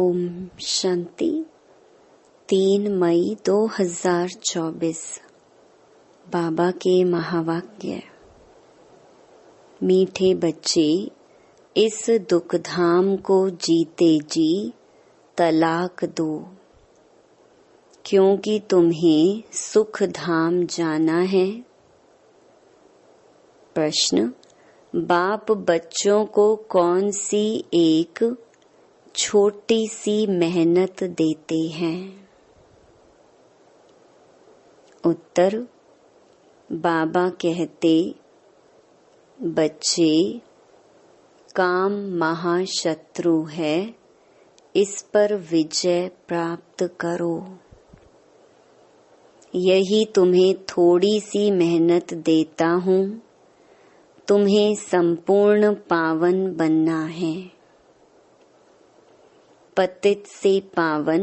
ओम शांति। 3 मई 2024 बाबा के महावाक्य। मीठे बच्चे, इस दुख धाम को जीते जी तलाक दो, क्योंकि तुम्हें सुख धाम जाना है। प्रश्न, बाप बच्चों को कौन सी एक छोटी सी मेहनत देते हैं? उत्तर, बाबा कहते, बच्चे, काम महाशत्रु है, इस पर विजय प्राप्त करो। यही तुम्हें थोड़ी सी मेहनत देता हूँ, तुम्हें संपूर्ण पावन बनना है। पतित से पावन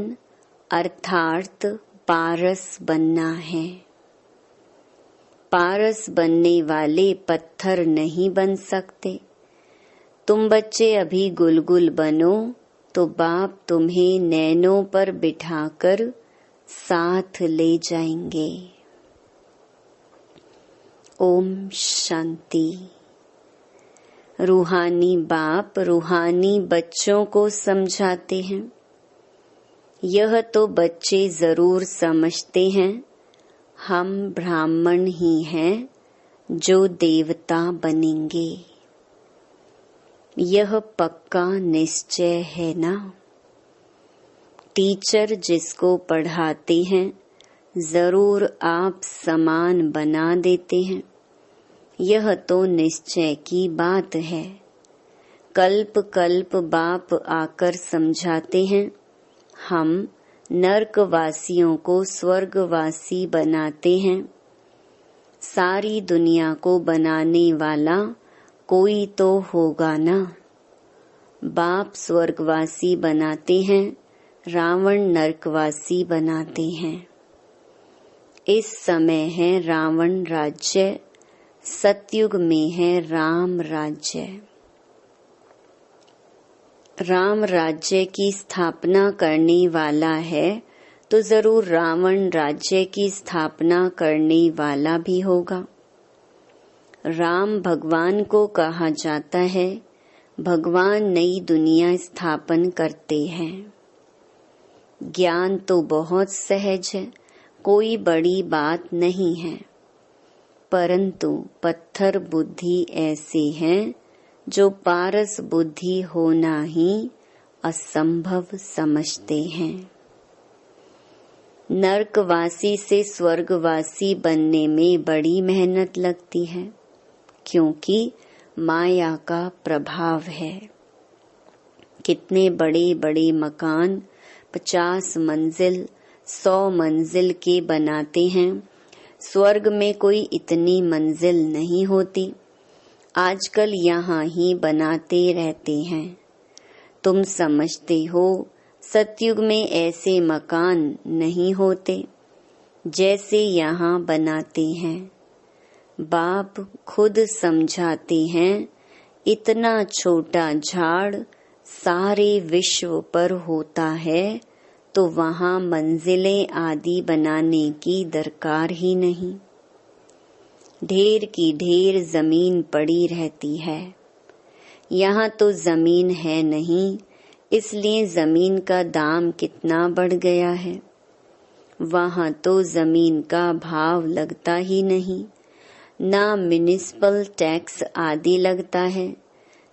अर्थात पारस बनना है। पारस बनने वाले पत्थर नहीं बन सकते। तुम बच्चे अभी गुलगुल बनो तो बाप तुम्हें नैनों पर बिठाकर साथ ले जाएंगे। ओम शांति। रूहानी बाप रूहानी बच्चों को समझाते हैं। यह तो बच्चे जरूर समझते हैं, हम ब्राह्मण ही हैं जो देवता बनेंगे। यह पक्का निश्चय है ना। टीचर जिसको पढ़ाते हैं जरूर आप समान बना देते हैं। यह तो निश्चय की बात है। कल्प कल्प बाप आकर समझाते हैं, हम नरकवासियों को स्वर्गवासी बनाते हैं। सारी दुनिया को बनाने वाला कोई तो होगा ना। बाप स्वर्गवासी बनाते हैं, रावण नरकवासी बनाते हैं। इस समय है रावण राज्य, सतयुग में है राम राज्य। राम राज्य की स्थापना करने वाला है तो जरूर रावण राज्य की स्थापना करने वाला भी होगा। राम भगवान को कहा जाता है, भगवान नई दुनिया स्थापन करते हैं। ज्ञान तो बहुत सहज है, कोई बड़ी बात नहीं है, परंतु पत्थर बुद्धि ऐसे हैं जो पारस बुद्धि होना ही असंभव समझते हैं। नरकवासी से स्वर्गवासी बनने में बड़ी मेहनत लगती है, क्योंकि माया का प्रभाव है। कितने बड़े बड़े मकान 50 मंजिल 100 मंजिल के बनाते हैं। स्वर्ग में कोई इतनी मंजिल नहीं होती। आजकल यहाँ ही बनाते रहते हैं। तुम समझते हो सतयुग में ऐसे मकान नहीं होते जैसे यहाँ बनाते हैं। बाप खुद समझाते हैं, इतना छोटा झाड़ सारे विश्व पर होता है तो वहाँ मंजिलें आदि बनाने की दरकार ही नहीं। ढेर की ढेर जमीन पड़ी रहती है। यहाँ तो जमीन है नहीं, इसलिए जमीन का दाम कितना बढ़ गया है। वहाँ तो जमीन का भाव लगता ही नहीं, ना म्युनिसिपल टैक्स आदि लगता है।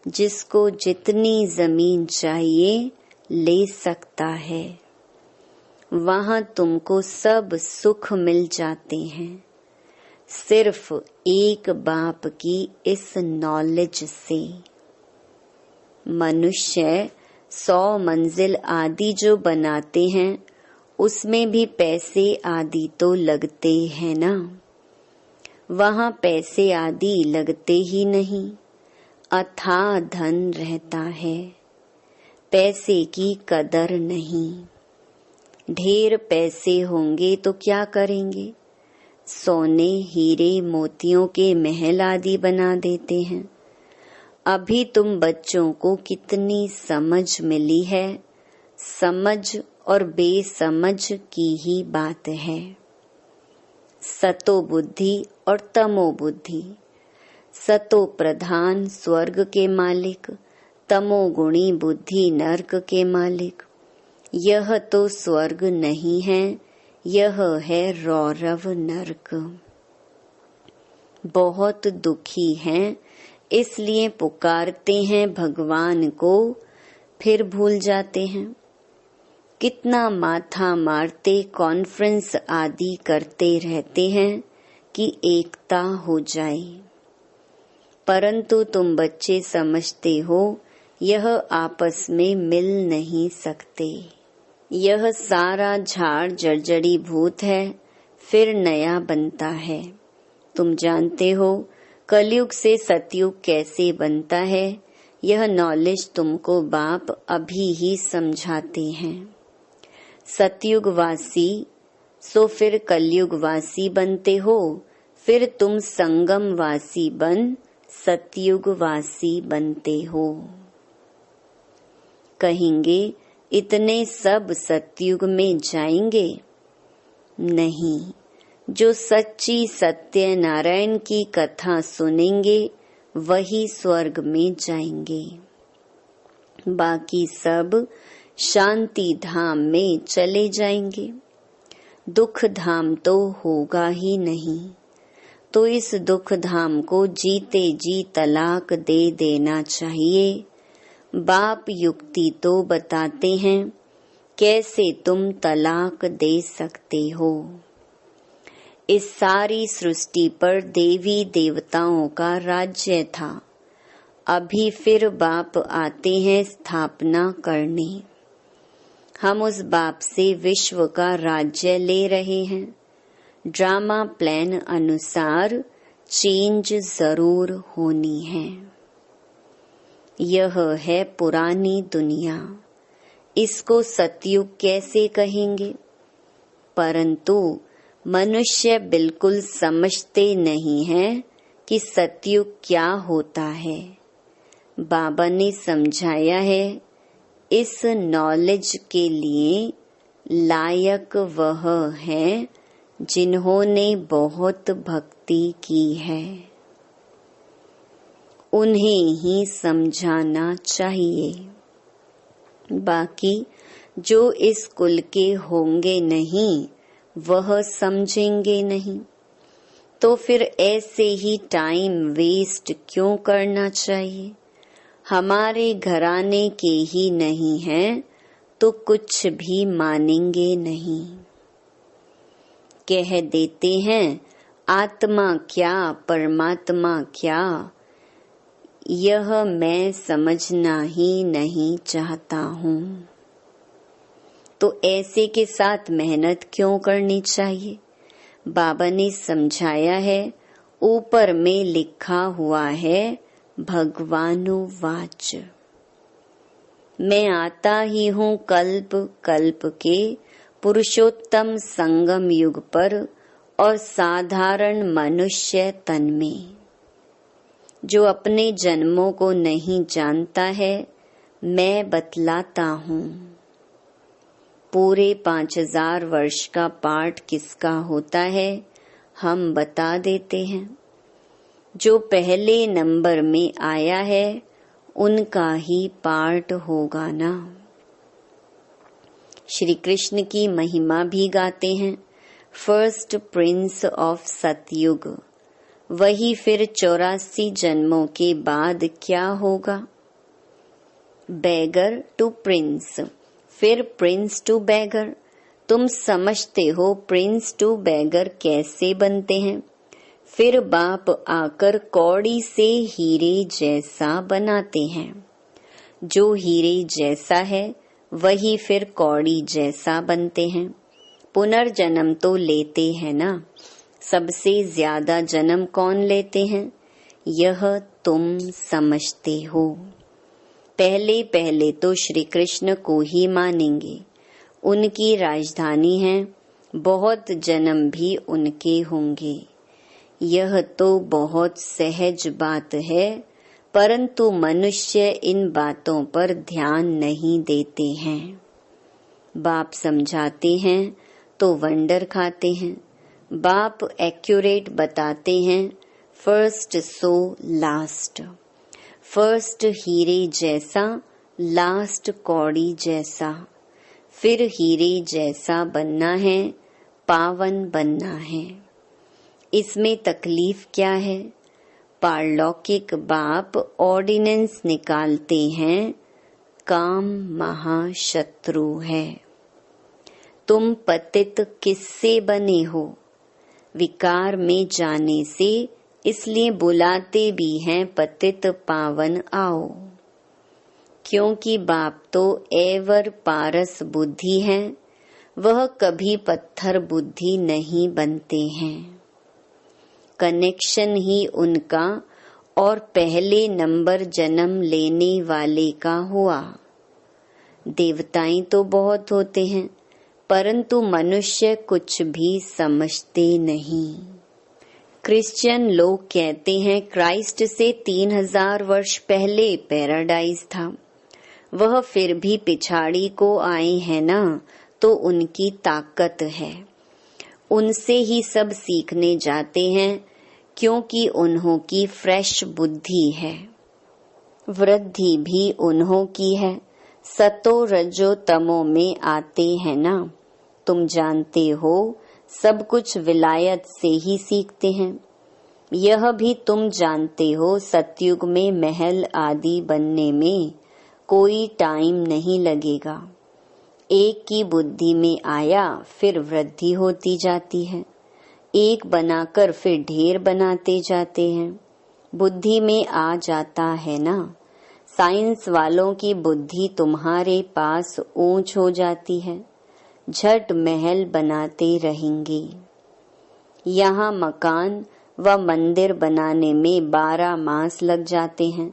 जिसको जितनी जमीन चाहिए ले सकता है। वहाँ तुमको सब सुख मिल जाते हैं, सिर्फ एक बाप की इस नॉलेज से। मनुष्य 100 मंजिल आदि जो बनाते हैं उसमें भी पैसे आदि तो लगते हैं ना। वहाँ पैसे आदि लगते ही नहीं, अथाह धन रहता है। पैसे की कदर नहीं। ढेर पैसे होंगे तो क्या करेंगे? सोने हीरे मोतियों के महल आदि बना देते हैं। अभी तुम बच्चों को कितनी समझ मिली है, समझ और बेसमझ की ही बात है। सतो बुद्धि और तमो बुद्धि। सतो प्रधान स्वर्ग के मालिक, तमोगुणी बुद्धि नर्क के मालिक। यह तो स्वर्ग नहीं है, यह है रौरव नर्क। बहुत दुखी हैं, इसलिए पुकारते हैं भगवान को, फिर भूल जाते हैं। कितना माथा मारते कॉन्फ्रेंस आदि करते रहते हैं कि एकता हो जाए, परंतु तुम बच्चे समझते हो यह आपस में मिल नहीं सकते। यह सारा झाड़ जर्जरी भूत है, फिर नया बनता है। तुम जानते हो कलयुग से सतयुग कैसे बनता है, यह नॉलेज तुमको बाप अभी ही समझाते हैं। सतयुगवासी सो फिर कलयुगवासी बनते हो, फिर तुम संगमवासी बन सतयुगवासी बनते हो। कहेंगे इतने सब सतयुग में जाएंगे? नहीं, जो सच्ची सत्य नारायण की कथा सुनेंगे वही स्वर्ग में जाएंगे। बाकी सब शांति धाम में चले जाएंगे। दुख धाम तो होगा ही नहीं, तो इस दुख धाम को जीते जी तलाक दे देना चाहिए। बाप युक्ति तो बताते हैं, कैसे तुम तलाक दे सकते हो। इस सारी सृष्टि पर देवी देवताओं का राज्य था, अभी फिर बाप आते हैं स्थापना करने। हम उस बाप से विश्व का राज्य ले रहे हैं। ड्रामा प्लान अनुसार चेंज जरूर होनी है। यह है पुरानी दुनिया, इसको सतयुग कैसे कहेंगे? परंतु मनुष्य बिल्कुल समझते नहीं है कि सतयुग क्या होता है। बाबा ने समझाया है, इस नॉलेज के लिए लायक वह है जिन्होंने बहुत भक्ति की है, उन्हें ही समझाना चाहिए। बाकी जो इस कुल के होंगे नहीं, वह समझेंगे नहीं। तो फिर ऐसे ही टाइम वेस्ट क्यों करना चाहिए? हमारे घराने के ही नहीं हैं, तो कुछ भी मानेंगे नहीं। कह देते हैं आत्मा क्या परमात्मा क्या, यह मैं समझना ही नहीं चाहता हूँ। तो ऐसे के साथ मेहनत क्यों करनी चाहिए? बाबा ने समझाया है, ऊपर में लिखा हुआ है भगवानुवाच। मैं आता ही हूँ कल्प कल्प के पुरुषोत्तम संगम युग पर और साधारण मनुष्य तन में। जो अपने जन्मों को नहीं जानता है, मैं बतलाता हूँ। पूरे 5000 वर्ष का पाठ किसका होता है, हम बता देते हैं। जो पहले नंबर में आया है, उनका ही पाठ होगा ना। श्री कृष्ण की महिमा भी गाते हैं, फर्स्ट प्रिंस ऑफ सतयुग। वही फिर 84 जन्मों के बाद क्या होगा? बैगर टू प्रिंस, फिर प्रिंस टू बैगर। तुम समझते हो प्रिंस टू बैगर कैसे बनते हैं? फिर बाप आकर कौड़ी से हीरे जैसा बनाते हैं। जो हीरे जैसा है वही फिर कौड़ी जैसा बनते हैं। पुनर्जन्म तो लेते हैं ना। सबसे ज्यादा जन्म कौन लेते हैं, यह तुम समझते हो। पहले पहले तो श्री कृष्ण को ही मानेंगे, उनकी राजधानी है, बहुत जन्म भी उनके होंगे। यह तो बहुत सहज बात है, परंतु मनुष्य इन बातों पर ध्यान नहीं देते हैं। बाप समझाते हैं तो वंडर खाते हैं। बाप एक्यूरेट बताते हैं, फर्स्ट सो लास्ट। फर्स्ट हीरे जैसा, लास्ट कौड़ी जैसा। फिर हीरे जैसा बनना है, पावन बनना है। इसमें तकलीफ क्या है? पारलौकिक बाप ऑर्डिनेंस निकालते हैं, काम महाशत्रु है। तुम पतित किससे बने हो? विकार में जाने से, इसलिए बुलाते भी हैं पतित पावन आओ। क्योंकि बाप तो एवर पारस बुद्धि है, वह कभी पत्थर बुद्धि नहीं बनते हैं। कनेक्शन ही उनका और पहले नंबर जन्म लेने वाले का हुआ। देवताएं तो बहुत होते हैं, परंतु मनुष्य कुछ भी समझते नहीं। क्रिश्चियन लोग कहते हैं क्राइस्ट से 3000 वर्ष पहले पैराडाइज था। वह फिर भी पिछाड़ी को आए हैं ना, तो उनकी ताकत है। उनसे ही सब सीखने जाते हैं, क्योंकि उन्हों की फ्रेश बुद्धि है। वृद्धि भी उन्हों की है। सतो रजो तमो में आते हैं ना। तुम जानते हो सब कुछ विलायत से ही सीखते हैं। यह भी तुम जानते हो सतयुग में महल आदि बनने में कोई टाइम नहीं लगेगा। एक की बुद्धि में आया, फिर वृद्धि होती जाती है। एक बनाकर फिर ढेर बनाते जाते हैं। बुद्धि में आ जाता है ना। साइंस वालों की बुद्धि तुम्हारे पास ऊंच हो जाती है, झट महल बनाते रहेंगे। यहाँ मकान व मंदिर बनाने में 12 मास लग जाते हैं।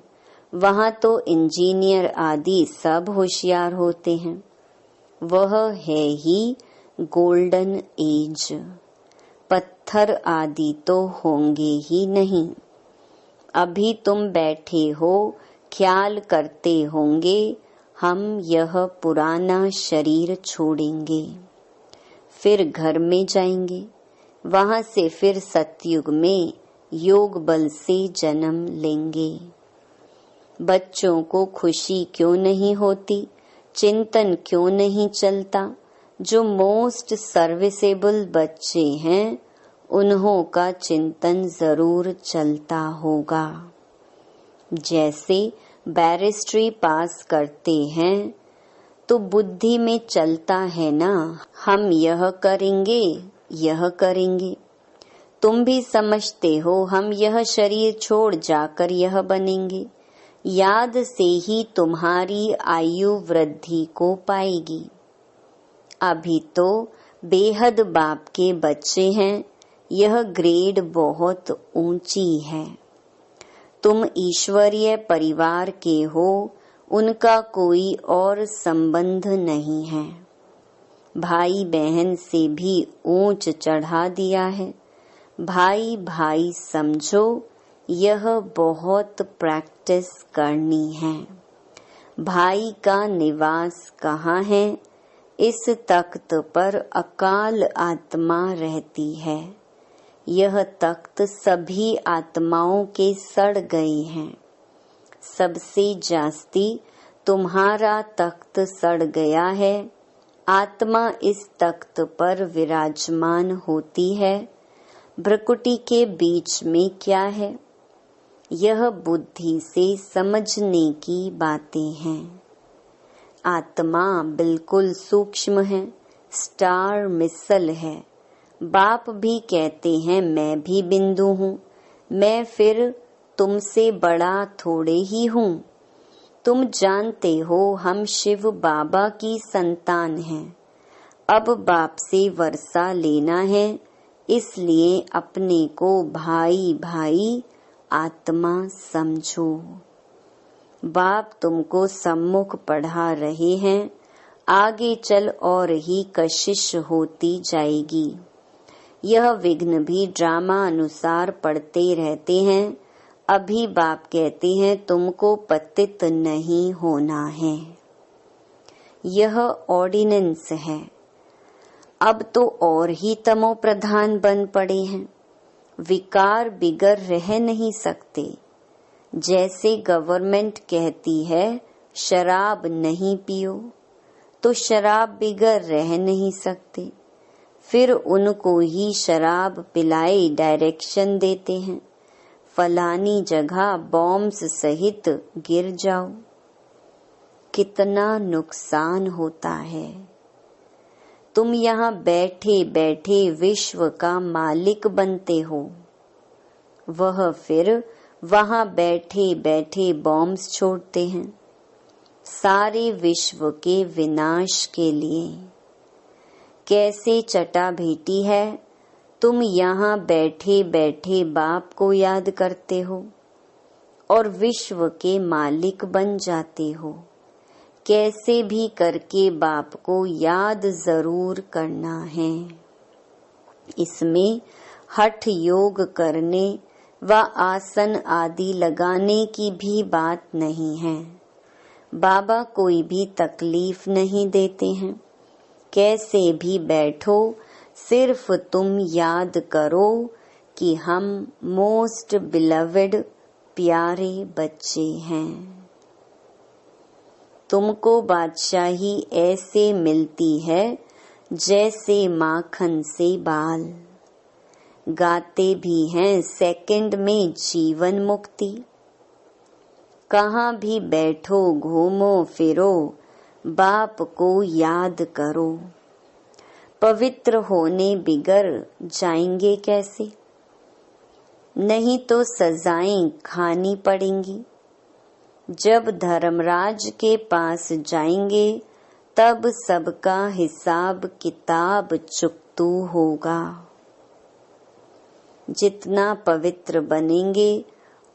वहाँ तो इंजीनियर आदि सब होशियार होते हैं। वह है ही गोल्डन एज। पत्थर आदि तो होंगे ही नहीं। अभी तुम बैठे हो, ख्याल करते होंगे हम यह पुराना शरीर छोड़ेंगे, फिर घर में जाएंगे। वहां से फिर सतयुग में योग बल से जन्म लेंगे। बच्चों को खुशी क्यों नहीं होती? चिंतन क्यों नहीं चलता? जो मोस्ट सर्विसेबल बच्चे हैं, उन्हों का चिंतन जरूर चलता होगा। जैसे बैरिस्ट्री पास करते हैं तो बुद्धि में चलता है ना, हम यह करेंगे, यह करेंगे। तुम भी समझते हो हम यह शरीर छोड़ जाकर यह बनेंगे। याद से ही तुम्हारी आयु वृद्धि को पाएगी। अभी तो बेहद बाप के बच्चे हैं, यह ग्रेड बहुत ऊंची है। तुम ईश्वरीय परिवार के हो, उनका कोई और संबंध नहीं है। भाई बहन से भी ऊंच चढ़ा दिया है। भाई भाई समझो, यह बहुत प्रैक्टिस करनी है। भाई का निवास कहाँ है? इस तख्त पर अकाल आत्मा रहती है। यह तख्त सभी आत्माओं के सड़ गए हैं। सबसे जास्ती तुम्हारा तख्त सड़ गया है। आत्मा इस तख्त पर विराजमान होती है। भ्रकुटी के बीच में क्या है? यह बुद्धि से समझने की बातें हैं। आत्मा बिल्कुल सूक्ष्म है, स्टार मिसल है। बाप भी कहते हैं मैं भी बिंदु हूँ, मैं फिर तुमसे बड़ा थोड़े ही हूँ। तुम जानते हो हम शिव बाबा की संतान हैं। अब बाप से वर्षा लेना है, इसलिए अपने को भाई भाई आत्मा समझो। बाप तुमको सम्मुख पढ़ा रहे हैं, आगे चल और ही कशिश होती जाएगी। यह विघ्न भी ड्रामा अनुसार पढ़ते रहते हैं। अभी बाप कहते हैं तुमको पतित नहीं होना है। यह ऑर्डिनेंस है। अब तो और ही तमो प्रधान बन पड़े हैं। विकार बिगर रह नहीं सकते। जैसे गवर्नमेंट कहती है शराब नहीं पियो, तो शराब बिगर रह नहीं सकते। फिर उनको ही शराब पिलाए डायरेक्शन देते हैं, फलानी जगह बॉम्ब्स सहित गिर जाओ। कितना नुकसान होता है। तुम यहाँ बैठे बैठे विश्व का मालिक बनते हो, वह फिर वहाँ बैठे बैठे बॉम्ब्स छोड़ते हैं, सारे विश्व के विनाश के लिए। कैसे चटा भेटी है, तुम यहाँ बैठे बैठे बाप को याद करते हो और विश्व के मालिक बन जाते हो। कैसे भी करके बाप को याद जरूर करना है। इसमें हठ योग करने व आसन आदि लगाने की भी बात नहीं है। बाबा कोई भी तकलीफ नहीं देते हैं। कैसे भी बैठो, सिर्फ तुम याद करो कि हम मोस्ट बिलवेड प्यारे बच्चे हैं। तुमको बादशाही ऐसे मिलती है जैसे माखन से बाल। गाते भी हैं सेकंड में जीवन मुक्ति। कहाँ भी बैठो घूमो फिरो, बाप को याद करो। पवित्र होने बिगर जाएंगे कैसे? नहीं तो सजाएं खानी पड़ेंगी। जब धर्मराज के पास जाएंगे तब सबका हिसाब किताब चुकतू होगा। जितना पवित्र बनेंगे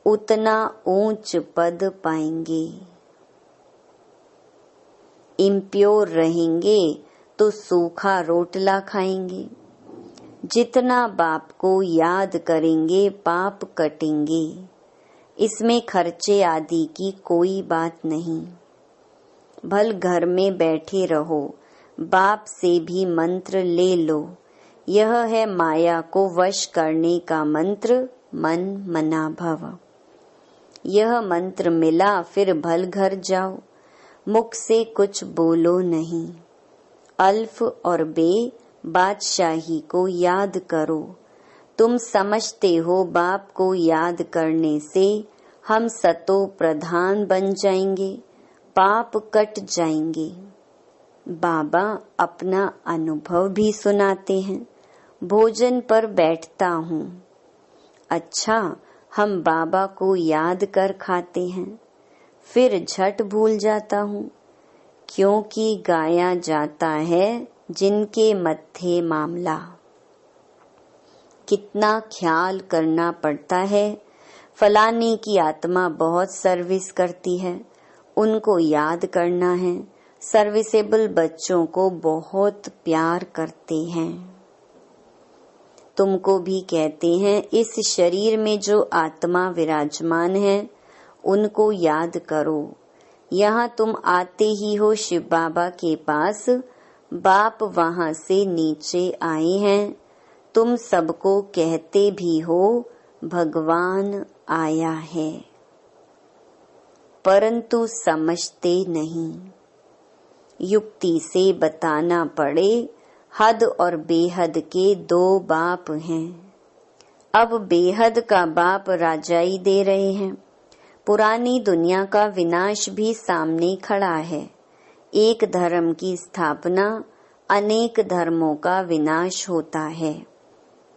उतना ऊंच पद पाएंगे। इम्प्योर रहेंगे तो सूखा रोटला खाएंगे। जितना बाप को याद करेंगे पाप कटेंगे। इसमें खर्चे आदि की कोई बात नहीं। भल घर में बैठे रहो, बाप से भी मंत्र ले लो। यह है माया को वश करने का मंत्र, मन मना भव। यह मंत्र मिला फिर भल घर जाओ, मुख से कुछ बोलो नहीं। अल्फ और बे बादशाही को याद करो। तुम समझते हो बाप को याद करने से हम सतो प्रधान बन जाएंगे, पाप कट जाएंगे। बाबा अपना अनुभव भी सुनाते हैं। भोजन पर बैठता हूँ, अच्छा हम बाबा को याद कर खाते हैं, फिर झट भूल जाता हूँ, क्योंकि गाया जाता है जिनके मत्थे मामला। कितना ख्याल करना पड़ता है। फलाने की आत्मा बहुत सर्विस करती है, उनको याद करना है। सर्विसेबल बच्चों को बहुत प्यार करते हैं। तुमको भी कहते हैं इस शरीर में जो आत्मा विराजमान है उनको याद करो। यहाँ तुम आते ही हो शिव बाबा के पास, बाप वहाँ से नीचे आए हैं। तुम सबको कहते भी हो भगवान आया है, परंतु समझते नहीं। युक्ति से बताना पड़े, हद और बेहद के दो बाप हैं। अब बेहद का बाप राजाई दे रहे हैं। पुरानी दुनिया का विनाश भी सामने खड़ा है। एक धर्म की स्थापना, अनेक धर्मों का विनाश होता है।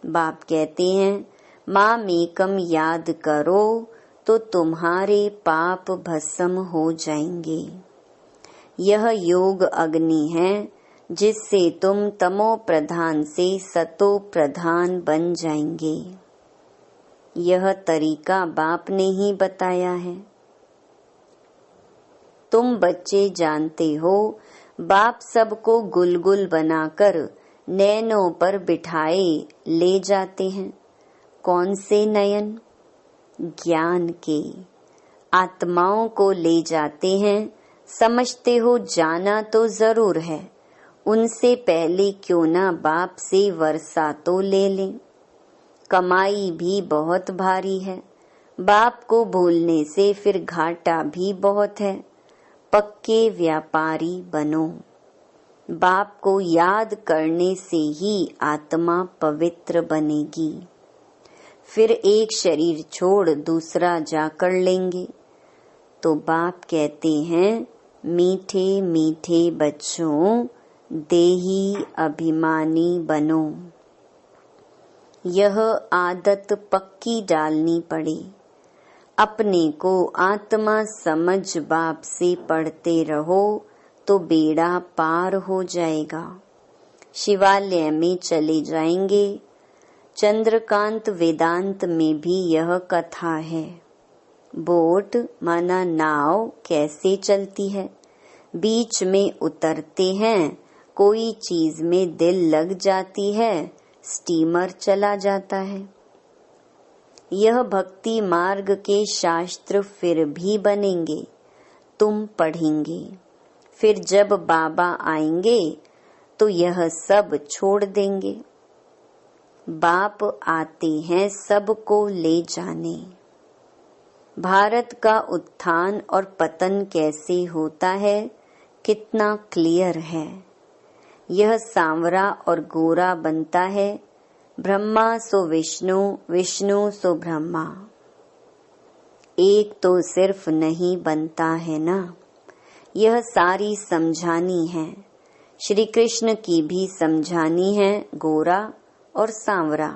बाप कहते हैं मामेकम याद करो तो तुम्हारे पाप भस्म हो जाएंगे। यह योग अग्नि है जिससे तुम तमो प्रधान से सतो प्रधान बन जाएंगे। यह तरीका बाप ने ही बताया है। तुम बच्चे जानते हो बाप सबको गुलगुल बनाकर नयनों पर बिठाए ले जाते हैं। कौन से नयन? ज्ञान के। आत्माओं को ले जाते हैं समझते हो जाना तो जरूर है, उनसे पहले क्यों ना बाप से वर्षा तो ले लें। कमाई भी बहुत भारी है, बाप को भूलने से फिर घाटा भी बहुत है। पक्के व्यापारी बनो, बाप को याद करने से ही आत्मा पवित्र बनेगी। फिर एक शरीर छोड़ दूसरा जाकर लेंगे। तो बाप कहते हैं, मीठे मीठे बच्चों, देही अभिमानी बनो। यह आदत पक्की डालनी पड़े। अपने को आत्मा समझ बाप से पढ़ते रहो तो बेड़ा पार हो जाएगा। शिवालय में चले जाएंगे। चंद्रकांत वेदांत में भी यह कथा है। बोट माना नाव कैसे चलती है, बीच में उतरते हैं, कोई चीज में दिल लग जाती है, स्टीमर चला जाता है। यह भक्ति मार्ग के शास्त्र फिर भी बनेंगे, तुम पढ़ेंगे। फिर जब बाबा आएंगे तो यह सब छोड़ देंगे। बाप आते हैं सबको ले जाने। भारत का उत्थान और पतन कैसे होता है, कितना क्लियर है। यह सांवरा और गोरा बनता है, ब्रह्मा सो विष्णु, विष्णु सो ब्रह्मा। एक तो सिर्फ नहीं बनता है ना। यह सारी समझानी है। श्री कृष्ण की भी समझानी है, गोरा और सांवरा।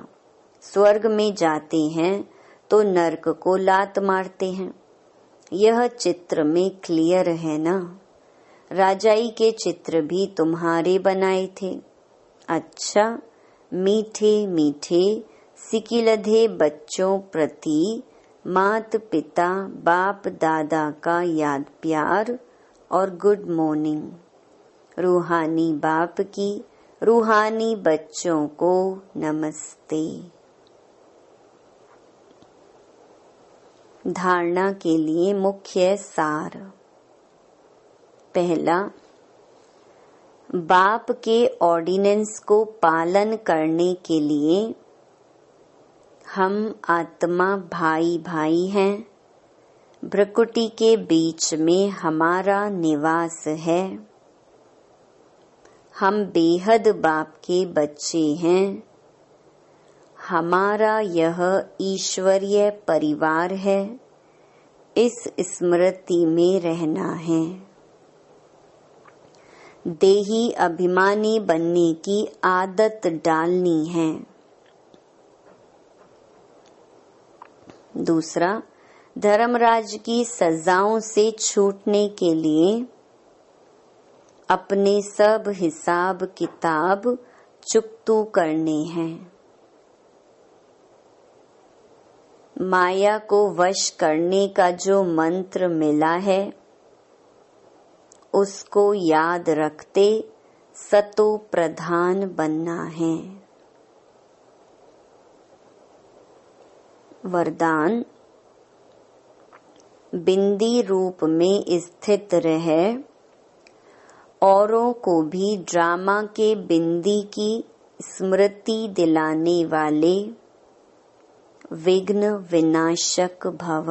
स्वर्ग में जाते हैं तो नरक को लात मारते हैं। यह चित्र में क्लियर है ना। राजाई के चित्र भी तुम्हारे बनाए थे। अच्छा, मीठे मीठे सिकिलधे बच्चों प्रति मात पिता बाप दादा का याद प्यार और गुड मॉर्निंग। रूहानी बाप की रूहानी बच्चों को नमस्ते। धारणा के लिए मुख्य सार। पहला, बाप के ऑर्डिनेंस को पालन करने के लिए हम आत्मा भाई भाई हैं। भ्रकुटी के बीच में हमारा निवास है। हम बेहद बाप के बच्चे हैं। हमारा यह ईश्वरीय परिवार है। इस स्मृति में रहना है। देही अभिमानी बनने की आदत डालनी है। दूसरा, धर्मराज की सजाओं से छूटने के लिए अपने सब हिसाब किताब चुकतू करने हैं। माया को वश करने का जो मंत्र मिला है उसको याद रखते सतो प्रधान बनना है। वरदान, बिंदी रूप में स्थित रहे औरों को भी ड्रामा के बिंदी की स्मृति दिलाने वाले विघ्न विनाशक भव।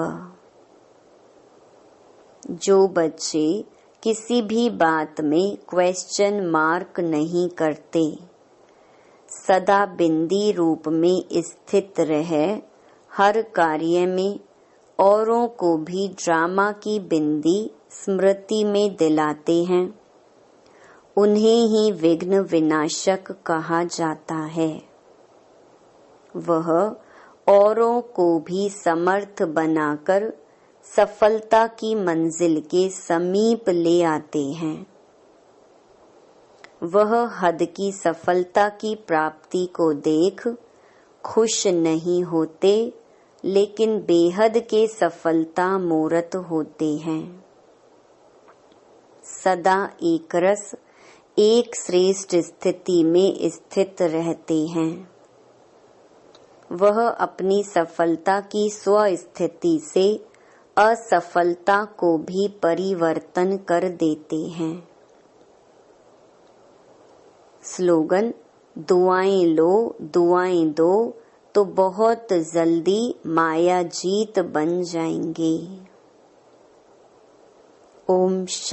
जो बच्चे किसी भी बात में क्वेश्चन मार्क नहीं करते, सदा बिंदी रूप में स्थित रहे, हर कार्य में औरों को भी ड्रामा की बिंदी स्मृति में दिलाते हैं, उन्हें ही विघ्न विनाशक कहा जाता है। वह औरों को भी समर्थ बनाकर सफलता की मंजिल के समीप ले आते हैं। वह हद की सफलता की प्राप्ति को देख खुश नहीं होते, लेकिन बेहद के सफलता मूर्त होते हैं। सदा एक रस एक श्रेष्ठ स्थिति में स्थित रहते हैं। वह अपनी सफलता की स्व स्थिति से असफलता को भी परिवर्तन कर देते हैं। स्लोगन, दुआएं लो, दुआएं दो, तो बहुत जल्दी माया जीत बन जाएंगे। ओम शांति।